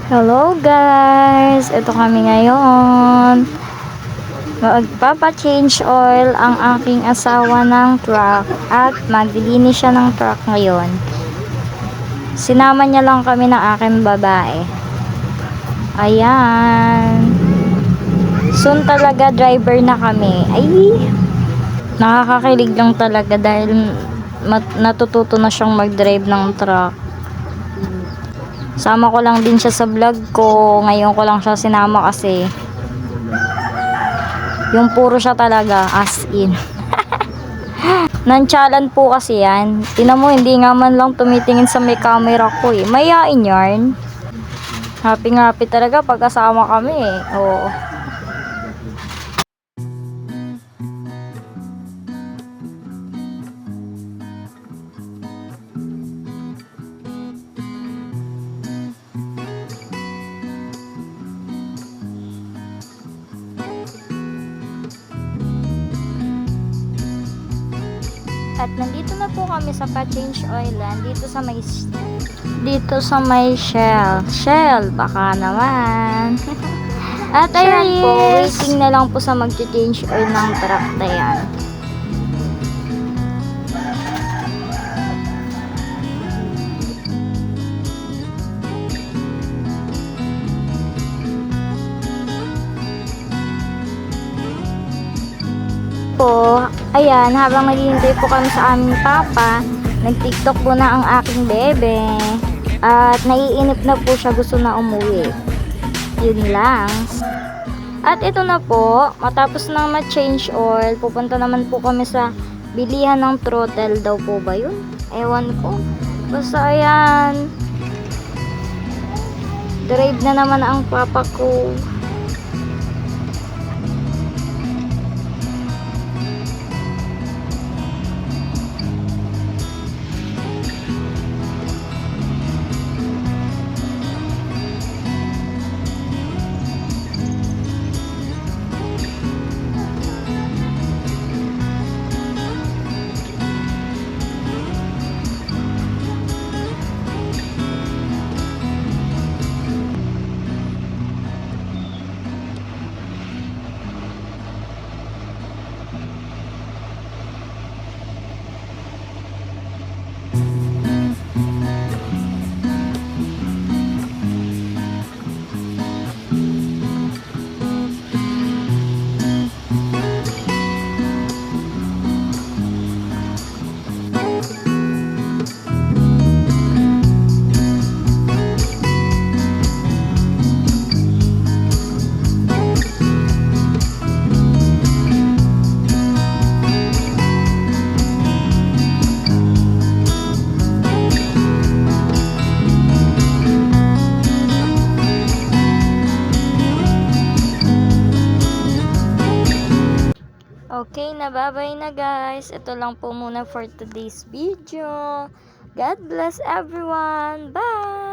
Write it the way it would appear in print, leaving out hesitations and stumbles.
Hello guys! Ito kami ngayon. Magpapa-change oil ang aking asawa ng truck at maglilinis siya ng truck ngayon. Sinama niya lang kami ng aking babae. Ayan. Soon talaga driver na kami. Ay! Nakakakilig lang talaga dahil natututo na siyang mag-drive ng truck. Sama ko lang din siya sa vlog ko. Ngayon ko lang siya sinama kasi yung puro siya talaga as in. Nantsalan po kasi yan. Tinan mo, hindi nga man lang tumitingin sa may camera ko eh. Mayain yarn. Happy talaga pag kasama kami eh. Oo. At nandito na po kami sa pa-change oil dito sa may Shell baka naman. At ayan po, waiting na lang po sa mag-change oil ng truck na yan. Po, ayan, habang naghihintay po kami sa aming papa, nag-tiktok po na ang aking bebe. At naiinip na po siya, gusto na umuwi. Yun lang. At ito na po, matapos nang ma-change oil, pupunta naman po kami sa bilihan ng throttle daw po ba yun? Ewan ko. Basta ayan, drive na naman ang papa ko. Okay, nababay na guys. Ito lang po muna for today's video. God bless everyone. Bye!